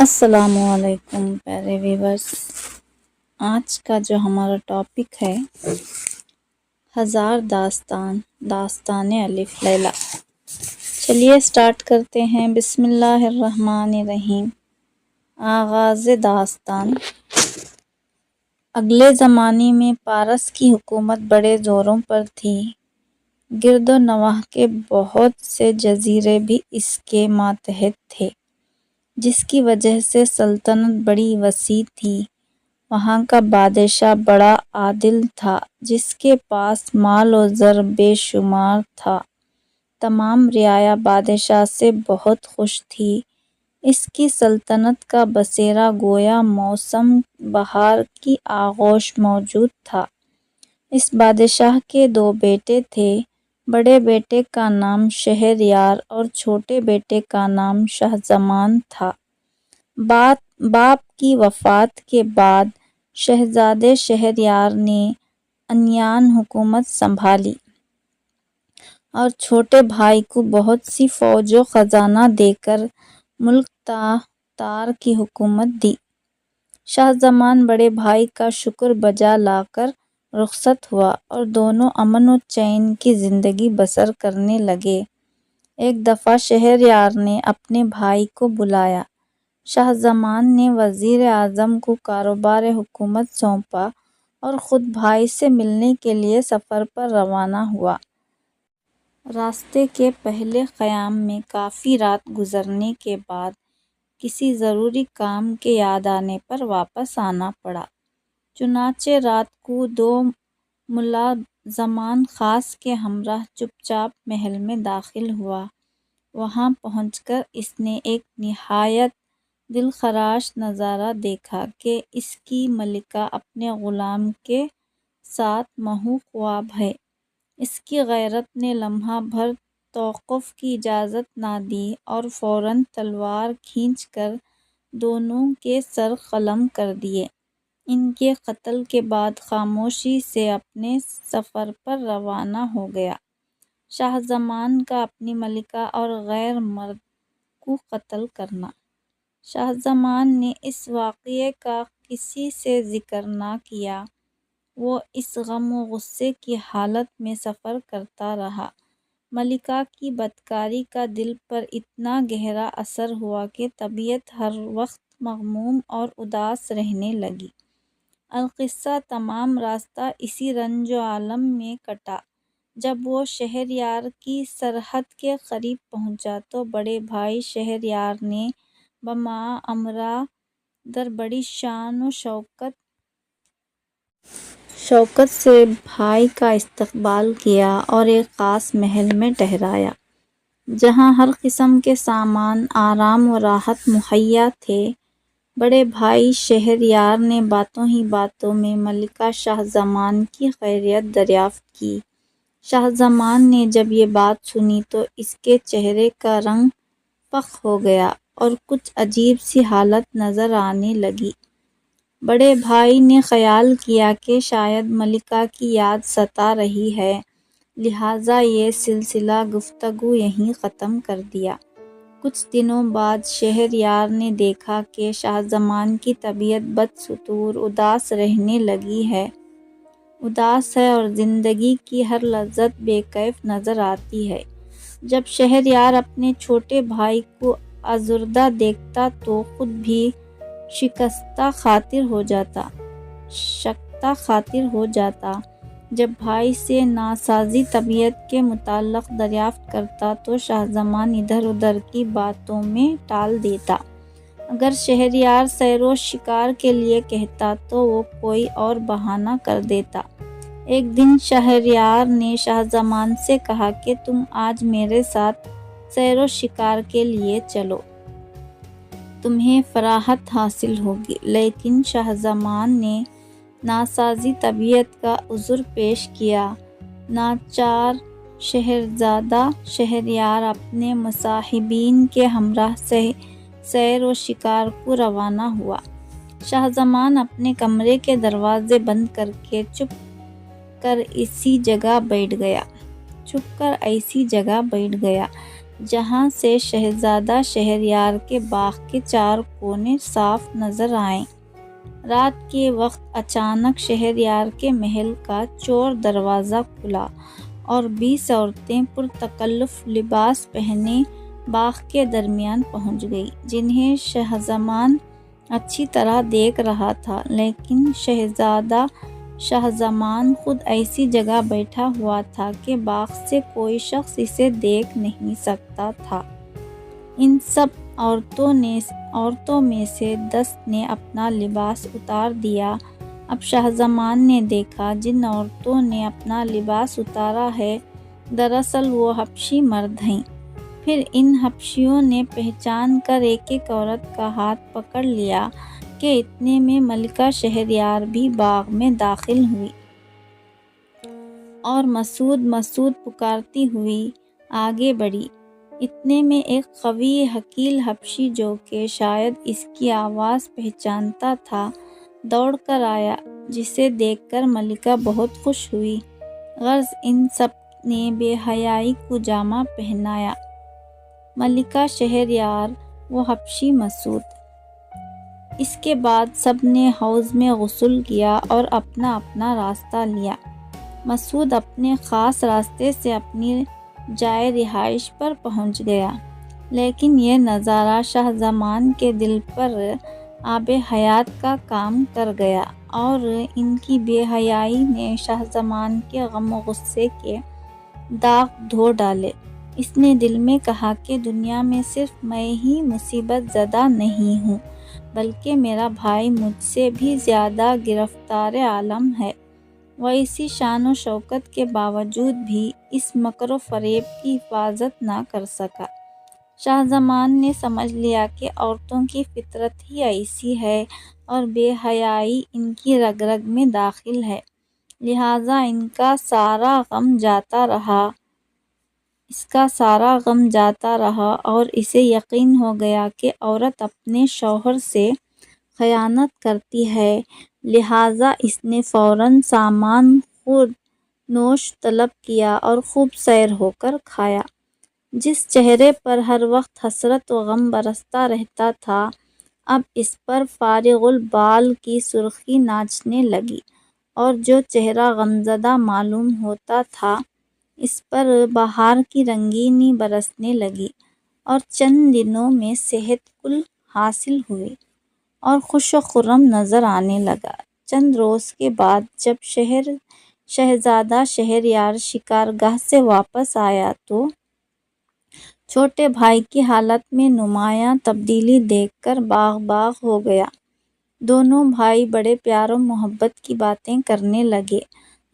السلام علیکم پیارے ویورس، آج کا جو ہمارا ٹاپک ہے ہزار داستان الف لیلا۔ چلیے سٹارٹ کرتے ہیں۔ بسم اللہ الرحمن الرحیم۔ آغاز داستان۔ اگلے زمانے میں پارس کی حکومت بڑے زوروں پر تھی۔ گرد و نواح کے بہت سے جزیرے بھی اس کے ماتحت تھے، جس کی وجہ سے سلطنت بڑی وسیع تھی۔ وہاں کا بادشاہ بڑا عادل تھا، جس کے پاس مال و زر بے شمار تھا۔ تمام رعایا بادشاہ سے بہت خوش تھی۔ اس کی سلطنت کا بسیرا گویا موسم بہار کی آغوش موجود تھا۔ اس بادشاہ کے 2 بیٹے تھے۔ بڑے بیٹے کا نام شہریار اور چھوٹے بیٹے کا نام شاہ زمان تھا۔ باپ کی وفات کے بعد شہزادے شہریار نے عنان حکومت سنبھالی اور چھوٹے بھائی کو بہت سی فوج و خزانہ دے کر ملک تار کی حکومت دی۔ شاہ زمان بڑے بھائی کا شکر بجا لا کر رخصت ہوا اور دونوں امن و چین کی زندگی بسر کرنے لگے۔ ایک دفعہ شہریار نے اپنے بھائی کو بلایا۔ شاہ زمان نے وزیر اعظم کو کاروبار حکومت سونپا اور خود بھائی سے ملنے کے لیے سفر پر روانہ ہوا۔ راستے کے پہلے خیام میں کافی رات گزرنے کے بعد کسی ضروری کام کے یاد آنے پر واپس آنا پڑا۔ چنانچہ رات کو 2 ملازمان خاص کے ہمراہ چپ چاپ محل میں داخل ہوا۔ وہاں پہنچ کر اس نے ایک نہایت دلخراش نظارہ دیکھا کہ اس کی ملکہ اپنے غلام کے ساتھ محو خواب ہے۔ اس کی غیرت نے لمحہ بھر توقف کی اجازت نہ دی اور فوراً تلوار کھینچ کر دونوں کے سر قلم کر دیے۔ ان کے قتل کے بعد خاموشی سے اپنے سفر پر روانہ ہو گیا۔ شاہ زمان کا اپنی ملکہ اور غیر مرد کو قتل کرنا۔ شاہ زمان نے اس واقعے کا کسی سے ذکر نہ کیا۔ وہ اس غم و غصے کی حالت میں سفر کرتا رہا۔ ملکہ کی بدکاری کا دل پر اتنا گہرا اثر ہوا کہ طبیعت ہر وقت مغموم اور اداس رہنے لگی۔ القصہ تمام راستہ اسی رنج و الم میں کٹا۔ جب وہ شہریار کی سرحد کے قریب پہنچا تو بڑے بھائی شہریار نے بما امرا در بڑی شان و شوکت سے بھائی کا استقبال کیا اور ایک خاص محل میں ٹھہرایا، جہاں ہر قسم کے سامان، آرام و راحت مہیا تھے۔ بڑے بھائی شہریار نے باتوں ہی باتوں میں ملکہ شاہ زمان کی خیریت دریافت کی۔ شاہ زمان نے جب یہ بات سنی تو اس کے چہرے کا رنگ فاقہ ہو گیا اور کچھ عجیب سی حالت نظر آنے لگی۔ بڑے بھائی نے خیال کیا کہ شاید ملکہ کی یاد ستا رہی ہے، لہٰذا یہ سلسلہ گفتگو یہیں ختم کر دیا۔ کچھ دنوں بعد شہریار نے دیکھا کہ شاہ زمان کی طبیعت بدستور اداس رہنے لگی ہے۔ اداس ہے اور زندگی کی ہر لذت بے کیف نظر آتی ہے۔ جب شہریار اپنے چھوٹے بھائی کو آزردہ دیکھتا تو خود بھی شکستہ خاطر ہو جاتا۔ جب بھائی سے ناسازی طبیعت کے متعلق دریافت کرتا تو شاہ زمان ادھر ادھر کی باتوں میں ٹال دیتا۔ اگر شہریار سیر و شکار کے لیے کہتا تو وہ کوئی اور بہانہ کر دیتا۔ ایک دن شہریار نے شاہ زمان سے کہا کہ تم آج میرے ساتھ سیر و شکار کے لیے چلو، تمہیں فراحت حاصل ہوگی۔ لیکن شاہ زمان نے ناسازی طبیعت کا عذر پیش کیا۔ ناچار شہزادہ شہریار اپنے مصاحبین کے ہمراہ سیر و شکار کو روانہ ہوا۔ شاہ زمان اپنے کمرے کے دروازے بند کر کے چپ کر ایسی جگہ بیٹھ گیا جہاں سے شہزادہ شہریار کے باغ کے چار کونے صاف نظر آئیں۔ رات کے وقت اچانک شہریار کے محل کا چور دروازہ کھلا اور 20 عورتیں پرتکلف لباس پہنے باغ کے درمیان پہنچ گئی، جنہیں شہزمان اچھی طرح دیکھ رہا تھا، لیکن شہزادہ شہزمان خود ایسی جگہ بیٹھا ہوا تھا کہ باغ سے کوئی شخص اسے دیکھ نہیں سکتا تھا۔ ان سب عورتوں میں سے 10 نے اپنا لباس اتار دیا۔ اب شہزمان نے دیکھا جن عورتوں نے اپنا لباس اتارا ہے، دراصل وہ حبشی مرد ہیں۔ پھر ان حبشیوں نے پہچان کر ایک ایک عورت کا ہاتھ پکڑ لیا کہ اتنے میں ملکہ شہریار بھی باغ میں داخل ہوئی اور مسعود مسعود پکارتی ہوئی آگے بڑھی۔ اتنے میں ایک قوی حکیل حبشی، جو کہ شاید اس کی آواز پہچانتا تھا، دوڑ کر آیا، جسے دیکھ کر ملکہ بہت خوش ہوئی۔ غرض ان سب نے بے حیائی کو جامہ پہنایا، ملکہ شہریار، وہ حبشی مسعود۔ اس کے بعد سب نے حوض میں غسل کیا اور اپنا اپنا راستہ لیا۔ مسعود اپنے خاص راستے سے اپنی جائے رہائش پر پہنچ گیا، لیکن یہ نظارہ شہزمان کے دل پر آب حیات کا کام کر گیا، اور ان کی بے حیائی نے شہزمان کے غم و غصے کے داغ دھو ڈالے۔ اس نے دل میں کہا کہ دنیا میں صرف میں ہی مصیبت زدہ نہیں ہوں، بلکہ میرا بھائی مجھ سے بھی زیادہ گرفتار عالم ہے۔ وہ اسی شان و شوکت کے باوجود بھی اس مکر و فریب کی حفاظت نہ کر سکا۔ شہزمان نے سمجھ لیا کہ عورتوں کی فطرت ہی ایسی ہے اور بے حیائی ان کی رگ رگ میں داخل ہے، لہٰذا اس کا سارا غم جاتا رہا اور اسے یقین ہو گیا کہ عورت اپنے شوہر سے خیانت کرتی ہے، لہٰذا اس نے فوراً سامان خورد نوش طلب کیا اور خوب سیر ہو کر کھایا۔ جس چہرے پر ہر وقت حسرت و غم برستا رہتا تھا، اب اس پر فارغ البال کی سرخی ناچنے لگی، اور جو چہرہ غمزدہ معلوم ہوتا تھا، اس پر بہار کی رنگینی برسنے لگی، اور چند دنوں میں صحت کل حاصل ہوئی اور خوش و خرم نظر آنے لگا۔ چند روز کے بعد جب شہزادہ شہریار شکارگاہ سے واپس آیا تو چھوٹے بھائی کی حالت میں نمایاں تبدیلی دیکھ کر باغ باغ ہو گیا۔ دونوں بھائی بڑے پیار و محبت کی باتیں کرنے لگے۔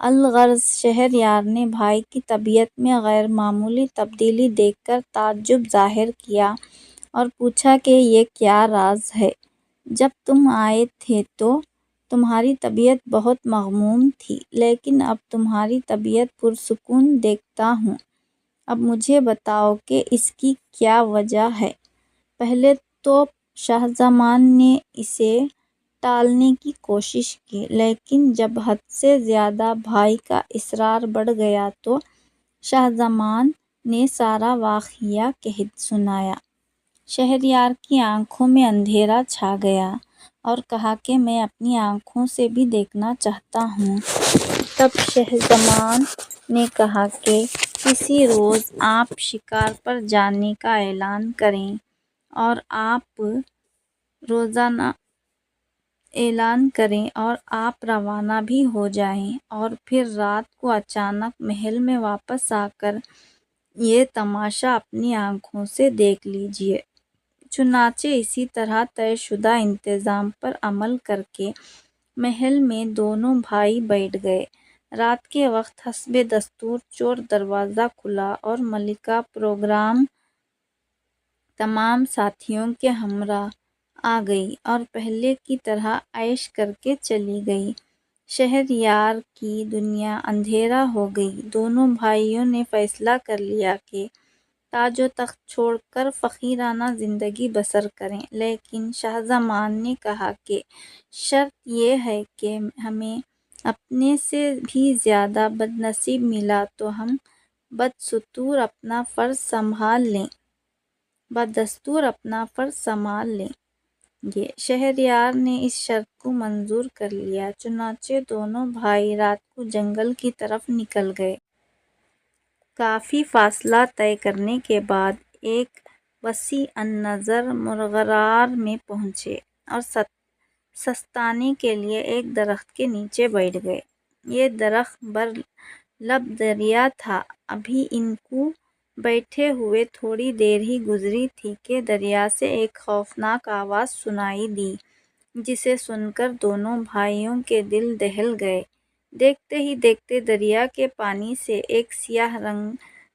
الغرض شہریار نے بھائی کی طبیعت میں غیر معمولی تبدیلی دیکھ کر تعجب ظاہر کیا اور پوچھا کہ یہ کیا راز ہے؟ جب تم آئے تھے تو تمہاری طبیعت بہت مغموم تھی، لیکن اب تمہاری طبیعت پرسکون دیکھتا ہوں۔ اب مجھے بتاؤ کہ اس کی کیا وجہ ہے؟ پہلے تو شہزمان نے اسے ٹالنے کی کوشش کی، لیکن جب حد سے زیادہ بھائی کا اصرار بڑھ گیا تو شہزمان نے سارا واقعہ کہہ سنایا۔ شہریار کی آنکھوں میں اندھیرا چھا گیا اور کہا کہ میں اپنی آنکھوں سے بھی دیکھنا چاہتا ہوں۔ تب شہزمان نے کہا کہ کسی روز آپ شکار پر جانے کا اعلان کریں اور آپ روانہ بھی ہو جائیں، اور پھر رات کو اچانک محل میں واپس آ کر یہ تماشا اپنی آنکھوں سے دیکھ لیجیے۔ چنانچہ اسی طرح طے شدہ انتظام پر عمل کر کے محل میں دونوں بھائی بیٹھ گئے۔ رات کے وقت حسب دستور چور دروازہ کھلا اور ملکہ پروگرام تمام ساتھیوں کے ہمراہ آ گئی اور پہلے کی طرح عیش کر کے چلی گئی۔ شہریار کی دنیا اندھیرا ہو گئی۔ دونوں بھائیوں نے فیصلہ کر لیا کہ تاج و تخت چھوڑ کر فقیرانہ زندگی بسر کریں، لیکن شہزمان نے کہا کہ شرط یہ ہے کہ ہمیں اپنے سے بھی زیادہ بد نصیب ملا تو ہم بدستور اپنا فرض سنبھال لیں۔ بدستور اپنا فرض سنبھال لیں گے۔ شہریار نے اس شرط کو منظور کر لیا، چنانچہ دونوں بھائی رات کو جنگل کی طرف نکل گئے۔ کافی فاصلہ طے کرنے کے بعد ایک وسیع النظر مغارہ میں پہنچے اور سستانے کے لیے ایک درخت کے نیچے بیٹھ گئے۔ یہ درخت لب دریا تھا۔ ابھی ان کو بیٹھے ہوئے تھوڑی دیر ہی گزری تھی کہ دریا سے ایک خوفناک آواز سنائی دی، جسے سن کر دونوں بھائیوں کے دل دہل گئے۔ دیکھتے ہی دیکھتے دریا کے پانی سے ایک سیاہ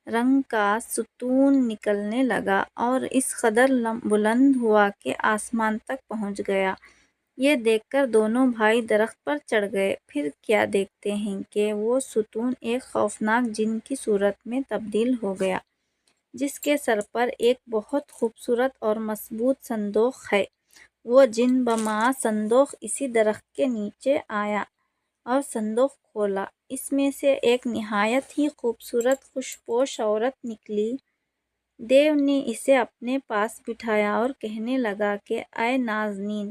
رنگ کا ستون نکلنے لگا اور اس قدر بلند ہوا کہ آسمان تک پہنچ گیا۔ یہ دیکھ کر دونوں بھائی درخت پر چڑھ گئے۔ پھر کیا دیکھتے ہیں کہ وہ ستون ایک خوفناک جن کی صورت میں تبدیل ہو گیا، جس کے سر پر ایک بہت خوبصورت اور مضبوط صندوق ہے۔ وہ جن بمعہ صندوق اسی درخت کے نیچے آیا اور صندوق کھولا۔ اس میں سے ایک نہایت ہی خوبصورت خوشپوش عورت نکلی۔ دیو نے اسے اپنے پاس بٹھایا اور کہنے لگا کہ اے نازنین،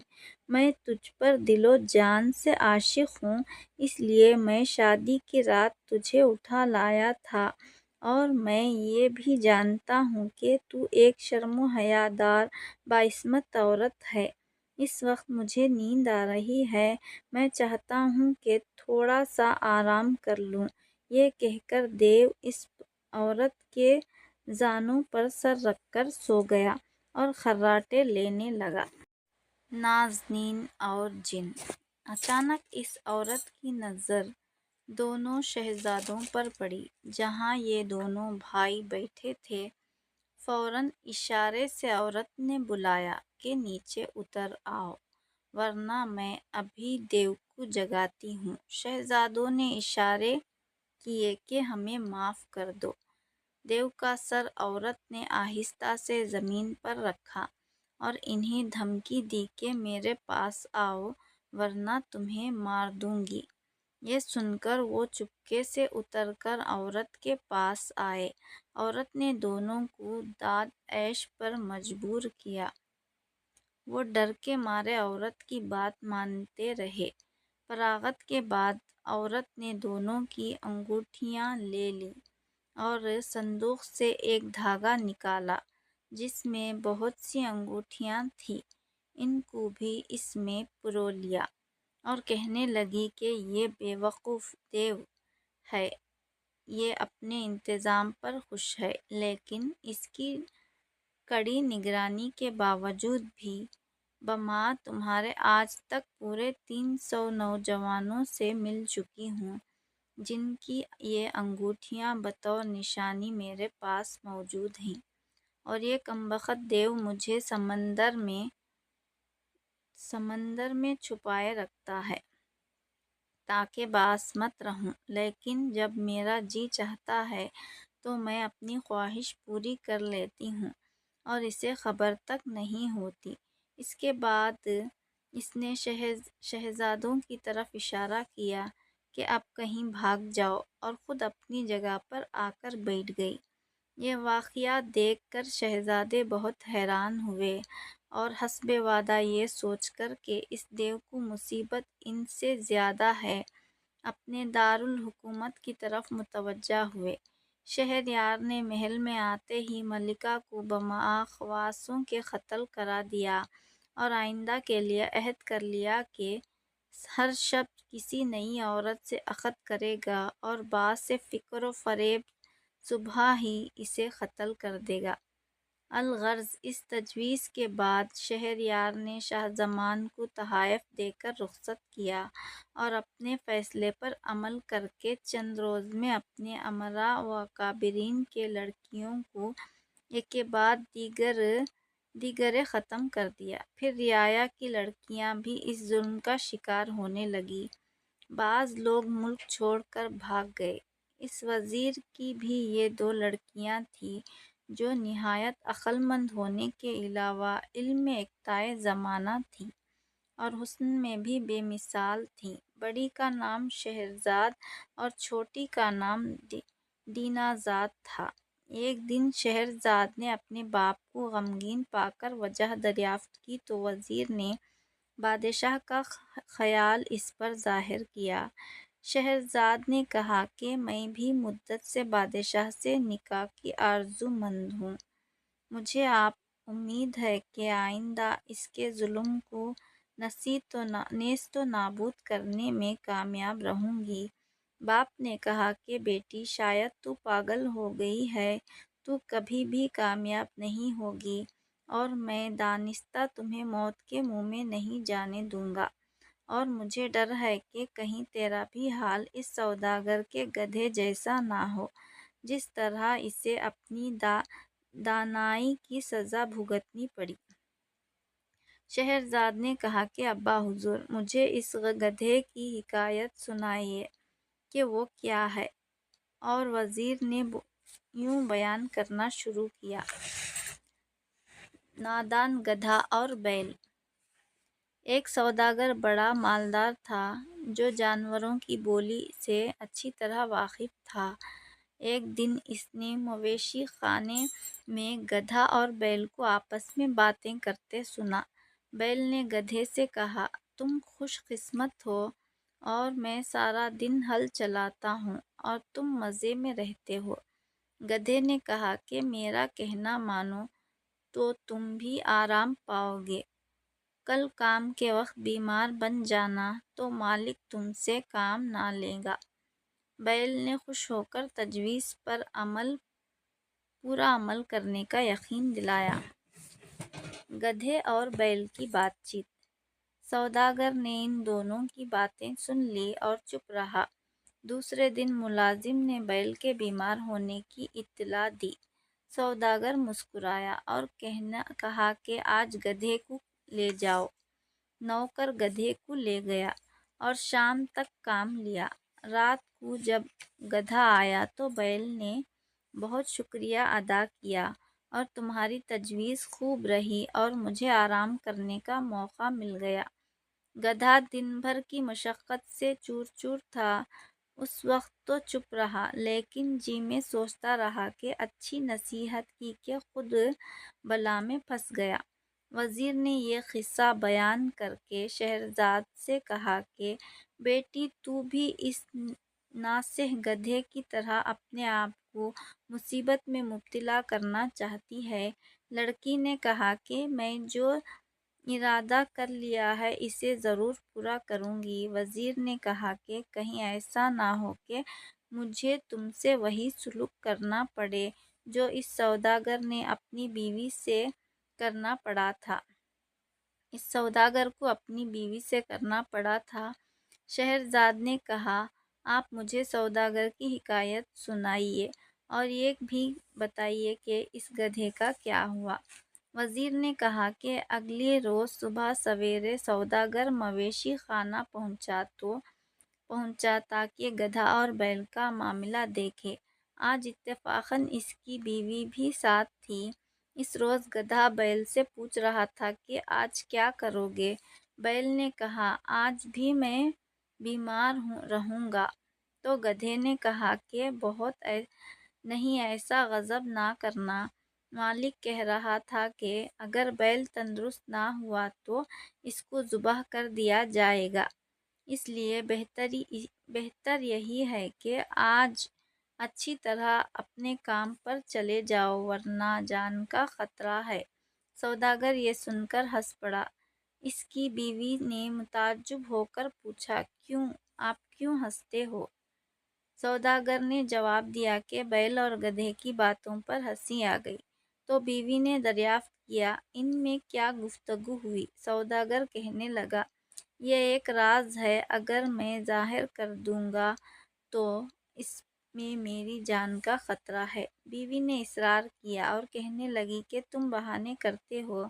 میں تجھ پر دل و جان سے عاشق ہوں، اس لیے میں شادی کی رات تجھے اٹھا لایا تھا، اور میں یہ بھی جانتا ہوں کہ تو ایک شرم و حیا دار باعصمت عورت ہے۔ اس وقت مجھے نیند آ رہی ہے، میں چاہتا ہوں کہ تھوڑا سا آرام کر لوں۔ یہ کہہ کر دیو اس عورت کے زانوں پر سر رکھ کر سو گیا اور خراٹے لینے لگا۔ نازنین اور جن۔ اچانک اس عورت کی نظر دونوں شہزادوں پر پڑی، جہاں یہ دونوں بھائی بیٹھے تھے۔ فوراً اشارے سے عورت نے بلایا کہ نیچے اتر آؤ، ورنہ میں ابھی دیو کو جگاتی ہوں۔ شہزادوں نے اشارے کیے کہ ہمیں معاف کر دو۔ دیو کا سر عورت نے آہستہ سے زمین پر رکھا اور انہیں دھمکی دی کہ میرے پاس آؤ ورنہ تمہیں مار دوں گی۔ یہ سن کر وہ چپکے سے اتر کر عورت کے پاس آئے۔ عورت نے دونوں کو داد عیش پر مجبور کیا۔ وہ ڈر کے مارے عورت کی بات مانتے رہے۔ فراغت کے بعد عورت نے دونوں کی انگوٹھیاں لے لیں اور صندوق سے ایک دھاگا نکالا جس میں بہت سی انگوٹھیاں تھیں، ان کو بھی اس میں پرو لیا اور کہنے لگی کہ یہ بے وقوف دیو ہے، یہ اپنے انتظام پر خوش ہے، لیکن اس کی کڑی نگرانی کے باوجود بھی بمعہ تمہارے آج تک پورے 300 نوجوانوں سے مل چکی ہوں، جن کی یہ انگوٹھیاں بطور نشانی میرے پاس موجود ہیں، اور یہ کمبخت دیو مجھے سمندر میں چھپائے رکھتا ہے تاکہ باعصمت رہوں، لیکن جب میرا جی چاہتا ہے تو میں اپنی خواہش پوری کر لیتی ہوں اور اسے خبر تک نہیں ہوتی۔ اس کے بعد اس نے شہزادوں کی طرف اشارہ کیا کہ اب کہیں بھاگ جاؤ، اور خود اپنی جگہ پر آ کر بیٹھ گئی۔ یہ واقعہ دیکھ کر شہزادے بہت حیران ہوئے اور حسب وعدہ یہ سوچ کر کہ اس دیو کو مصیبت ان سے زیادہ ہے، اپنے دارالحکومت کی طرف متوجہ ہوئے۔ شہریار نے محل میں آتے ہی ملکہ کو بمعہ خواصوں کے قتل کرا دیا اور آئندہ کے لیے عہد کر لیا کہ ہر شب کسی نئی عورت سے عقد کرے گا اور باعث فکر و فریب صبح ہی اسے قتل کر دے گا۔ الغرض اس تجویز کے بعد شہریار نے شاہ زمان کو تحائف دے کر رخصت کیا اور اپنے فیصلے پر عمل کر کے چند روز میں اپنے امراء و اکابرین کے لڑکیوں کو ایک کے بعد دیگر ختم کر دیا۔ پھر رعایا کی لڑکیاں بھی اس ظلم کا شکار ہونے لگیں۔ بعض لوگ ملک چھوڑ کر بھاگ گئے۔ اس وزیر کی بھی یہ دو لڑکیاں تھیں جو نہایت عقل مند ہونے کے علاوہ علم میں اقتدائے زمانہ تھیں اور حسن میں بھی بے مثال تھیں۔ بڑی کا نام شہرزاد اور چھوٹی کا نام دینازاد تھا۔ ایک دن شہرزاد نے اپنے باپ کو غمگین پا کر وجہ دریافت کی تو وزیر نے بادشاہ کا خیال اس پر ظاہر کیا۔ شہرزاد نے کہا کہ میں بھی مدت سے بادشاہ سے نکاح کی آرزو مند ہوں۔ مجھے آپ امید ہے کہ آئندہ اس کے ظلم کو نیست و نابود کرنے میں کامیاب رہوں گی۔ باپ نے کہا کہ بیٹی شاید تو پاگل ہو گئی ہے، تو کبھی بھی کامیاب نہیں ہوگی اور میں دانستہ تمہیں موت کے منہ میں نہیں جانے دوں گا، اور مجھے ڈر ہے کہ کہیں تیرا بھی حال اس سوداگر کے گدھے جیسا نہ ہو جس طرح اسے اپنی دانائی کی سزا بھگتنی پڑی۔ شہرزاد نے کہا کہ ابا حضور، مجھے اس گدھے کی حکایت سنائیے کہ وہ کیا ہے، اور وزیر نے یوں بیان کرنا شروع کیا۔ نادان گدھا اور بیل۔ ایک سوداگر بڑا مالدار تھا جو جانوروں کی بولی سے اچھی طرح واقف تھا۔ ایک دن اس نے مویشی خانے میں گدھا اور بیل کو آپس میں باتیں کرتے سنا۔ بیل نے گدھے سے کہا، تم خوش قسمت ہو، اور میں سارا دن ہل چلاتا ہوں اور تم مزے میں رہتے ہو۔ گدھے نے کہا کہ میرا کہنا مانو تو تم بھی آرام پاؤ گے، کل کام کے وقت بیمار بن جانا تو مالک تم سے کام نہ لے گا۔ بیل نے خوش ہو کر تجویز پر پورا عمل کرنے کا یقین دلایا۔ گدھے اور بیل کی بات چیت۔ سوداگر نے ان دونوں کی باتیں سن لی اور چپ رہا۔ دوسرے دن ملازم نے بیل کے بیمار ہونے کی اطلاع دی۔ سوداگر مسکرایا اور کہا کہ آج گدھے کو لے جاؤ۔ نوکر گدھے کو لے گیا اور شام تک کام لیا۔ رات کو جب گدھا آیا تو بیل نے بہت شکریہ ادا کیا، اور تمہاری تجویز خوب رہی اور مجھے آرام کرنے کا موقع مل گیا۔ گدھا دن بھر کی مشقت سے چور چور تھا۔ اس وقت تو چپ رہا، لیکن جی میں سوچتا رہا کہ اچھی نصیحت کی کہ خود بلا میں پھنس گیا۔ وزیر نے یہ قصہ بیان کر کے شہرزاد سے کہا کہ بیٹی تو بھی اس ناصح گدھے کی طرح اپنے آپ کو مصیبت میں مبتلا کرنا چاہتی ہے۔ لڑکی نے کہا کہ میں جو ارادہ کر لیا ہے اسے ضرور پورا کروں گی۔ وزیر نے کہا کہ کہیں ایسا نہ ہو کہ مجھے تم سے وہی سلوک کرنا پڑے جو اس سوداگر نے اپنی بیوی سے کرنا پڑا تھا۔ اس سوداگر کو اپنی بیوی سے کرنا پڑا تھا۔ شہرزاد نے کہا، آپ مجھے سوداگر کی حکایت سنائیے اور یہ بھی بتائیے کہ اس گدھے کا کیا ہوا۔ وزیر نے کہا کہ اگلے روز صبح سویرے سوداگر مویشی خانہ پہنچا تاکہ گدھا اور بیل کا معاملہ دیکھے۔ آج اتفاقاً اس کی بیوی بھی ساتھ تھی۔ اس روز گدھا بیل سے پوچھ رہا تھا کہ آج کیا کرو گے؟ بیل نے کہا، آج بھی میں بیمار رہوں گا۔ تو گدھے نے کہا کہ بہت نہیں، ایسا غضب نہ کرنا، مالک کہہ رہا تھا کہ اگر بیل تندرست نہ ہوا تو اس کو ذبح کر دیا جائے گا، اس لیے بہتر یہی ہے کہ آج اچھی طرح اپنے کام پر چلے جاؤ ورنہ جان کا خطرہ ہے۔ سوداگر یہ سن کر ہنس پڑا۔ اس کی بیوی نے متعجب ہو کر پوچھا، آپ کیوں ہنستے ہو؟ سوداگر نے جواب دیا کہ بیل اور گدھے کی باتوں پر ہنسی آ گئی۔ تو بیوی نے دریافت کیا، ان میں کیا گفتگو ہوئی؟ سوداگر کہنے لگا، یہ ایک راز ہے، اگر میں ظاہر کر دوں گا تو اس میں میری جان کا خطرہ ہے۔ بیوی نے اصرار کیا اور کہنے لگی کہ تم بہانے کرتے ہو،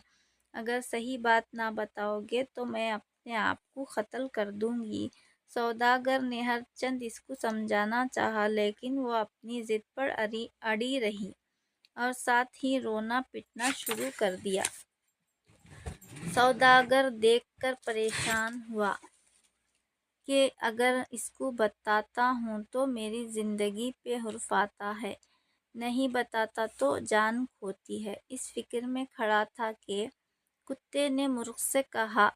اگر صحیح بات نہ بتاؤ گے تو میں اپنے آپ کو قتل کر دوں گی۔ سوداگر نے ہر چند اس کو سمجھانا چاہا، لیکن وہ اپنی ضد پر اڑی رہی اور ساتھ ہی رونا پٹنا شروع کر دیا۔ سوداگر دیکھ کر پریشان ہوا کہ اگر اس کو بتاتا ہوں تو میری زندگی پہ حرف آتا ہے، نہیں بتاتا تو جان کھوتی ہے۔ اس فکر میں کھڑا تھا کہ کتے نے مرغ سے کہا،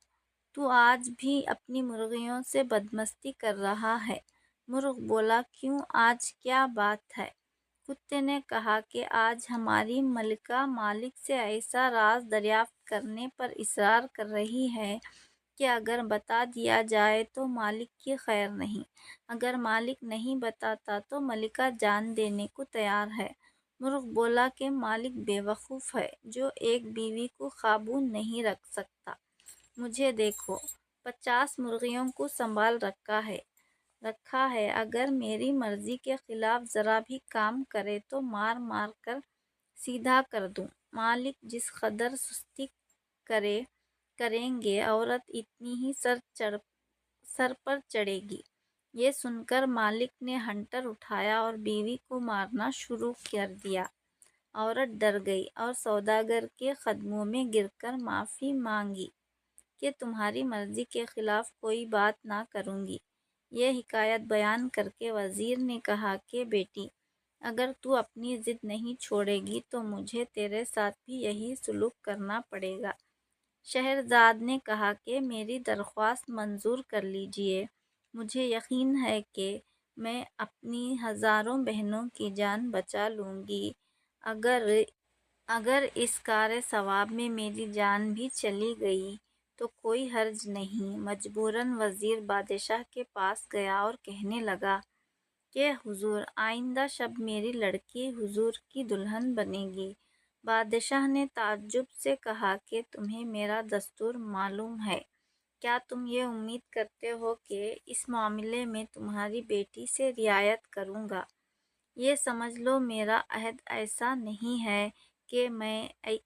تو آج بھی اپنی مرغیوں سے بدمستی کر رہا ہے؟ مرغ بولا، کیوں، آج کیا بات ہے؟ کتے نے کہا کہ آج ہماری ملکہ مالک سے ایسا راز دریافت کرنے پر اصرار کر رہی ہے کہ اگر بتا دیا جائے تو مالک کی خیر نہیں، اگر مالک نہیں بتاتا تو ملکہ جان دینے کو تیار ہے۔ مرغ بولا کہ مالک بے وقوف ہے جو ایک بیوی کو قابو نہیں رکھ سکتا۔ مجھے دیکھو، 50 مرغیوں کو سنبھال رکھا ہے، اگر میری مرضی کے خلاف ذرا بھی کام کرے تو مار مار کر سیدھا کر دوں۔ مالک جس قدر سستی کریں گے عورت اتنی ہی سر پر چڑھے گی۔ یہ سن کر مالک نے ہنٹر اٹھایا اور بیوی کو مارنا شروع کر دیا۔ عورت ڈر گئی اور سوداگر کے قدموں میں گر کر معافی مانگی کہ تمہاری مرضی کے خلاف کوئی بات نہ کروں گی۔ یہ حکایت بیان کر کے وزیر نے کہا کہ بیٹی، اگر تو اپنی ضد نہیں چھوڑے گی تو مجھے تیرے ساتھ بھی یہی سلوک کرنا پڑے گا۔ شہرزاد نے کہا کہ میری درخواست منظور کر لیجیے، مجھے یقین ہے کہ میں اپنی ہزاروں بہنوں کی جان بچا لوں گی۔ اگر اس کار ثواب میں میری جان بھی چلی گئی تو کوئی حرج نہیں۔ مجبوراً وزیر بادشاہ کے پاس گیا اور کہنے لگا کہ حضور، آئندہ شب میری لڑکی حضور کی دلہن بنے گی۔ بادشاہ نے تعجب سے کہا کہ تمہیں میرا دستور معلوم ہے؟ کیا تم یہ امید کرتے ہو کہ اس معاملے میں تمہاری بیٹی سے رعایت کروں گا؟ یہ سمجھ لو میرا عہد ایسا نہیں ہے کہ میں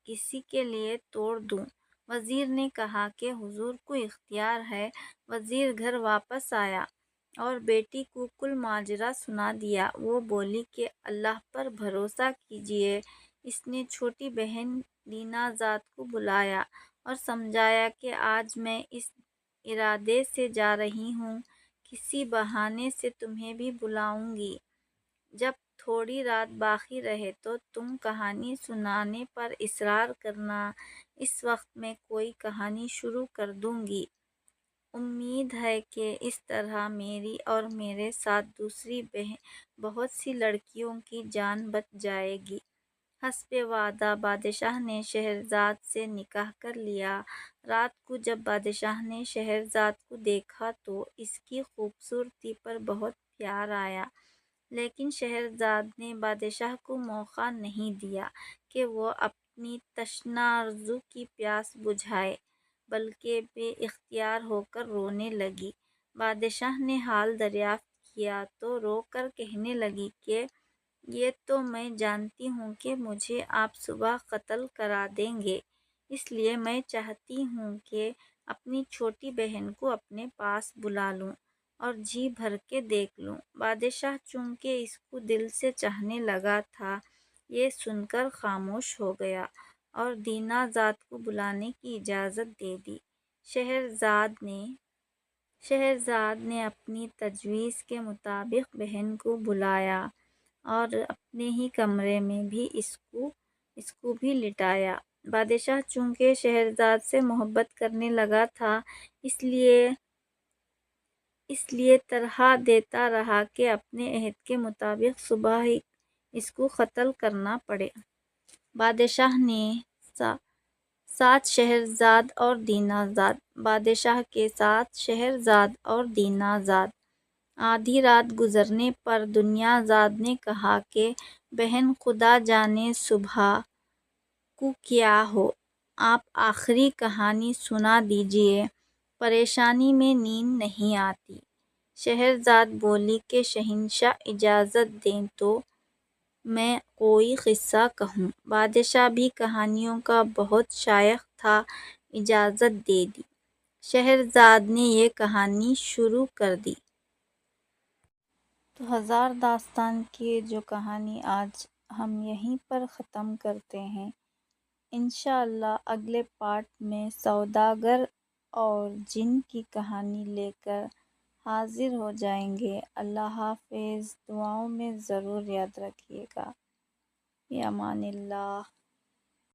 کسی کے لیے توڑ دوں۔ وزیر نے کہا کہ حضور کو اختیار ہے۔ وزیر گھر واپس آیا اور بیٹی کو کل ماجرا سنا دیا۔ وہ بولی کہ اللہ پر بھروسہ کیجیے۔ اس نے چھوٹی بہن دینا زاد کو بلایا اور سمجھایا کہ آج میں اس ارادے سے جا رہی ہوں، کسی بہانے سے تمہیں بھی بلاؤں گی۔ جب تھوڑی رات باقی رہے تو تم کہانی سنانے پر اصرار کرنا، اس وقت میں کوئی کہانی شروع کر دوں گی۔ امید ہے کہ اس طرح میری اور میرے ساتھ دوسری بہت سی لڑکیوں کی جان بچ جائے گی۔ حسب وعدہ بادشاہ نے شہرزاد سے نکاح کر لیا۔ رات کو جب بادشاہ نے شہرزاد کو دیکھا تو اس کی خوبصورتی پر بہت پیار آیا، لیکن شہرزاد نے بادشاہ کو موقع نہیں دیا کہ وہ اپنی تشنہ آرزو کی پیاس بجھائے، بلکہ بے اختیار ہو کر رونے لگی۔ بادشاہ نے حال دریافت کیا تو رو کر کہنے لگی کہ یہ تو میں جانتی ہوں کہ مجھے آپ صبح قتل کرا دیں گے، اس لیے میں چاہتی ہوں کہ اپنی چھوٹی بہن کو اپنے پاس بلا لوں اور جی بھر کے دیکھ لوں۔ بادشاہ چونکہ اس کو دل سے چاہنے لگا تھا، یہ سن کر خاموش ہو گیا اور دینا زاد کو بلانے کی اجازت دے دی۔ شہرزاد نے اپنی تجویز کے مطابق بہن کو بلایا اور اپنے ہی کمرے میں بھی اس کو بھی لٹایا۔ بادشاہ چونکہ شہرزاد سے محبت کرنے لگا تھا، اس لیے طرح دیتا رہا کہ اپنے عہد کے مطابق صبح ہی اس کو قتل کرنا پڑے۔ بادشاہ نے بادشاہ کے 7 شہرزاد اور دینا زاد۔ آدھی رات گزرنے پر دنیا زاد نے کہا کہ بہن، خدا جانے صبح کو کیا ہو، آپ آخری کہانی سنا دیجیے، پریشانی میں نیند نہیں آتی۔ شہرزاد بولی کہ شہنشاہ اجازت دیں تو میں کوئی قصہ کہوں۔ بادشاہ بھی کہانیوں کا بہت شائق تھا، اجازت دے دی۔ شہرزاد نے یہ کہانی شروع کر دی۔ تو ہزار داستان کی جو کہانی آج ہم یہیں پر ختم کرتے ہیں۔ انشاءاللہ اگلے پارٹ میں سوداگر اور جن کی کہانی لے کر حاضر ہو جائیں گے۔ اللہ حافظ، دعاؤں میں ضرور یاد رکھیے گا۔ فی امان اللہ۔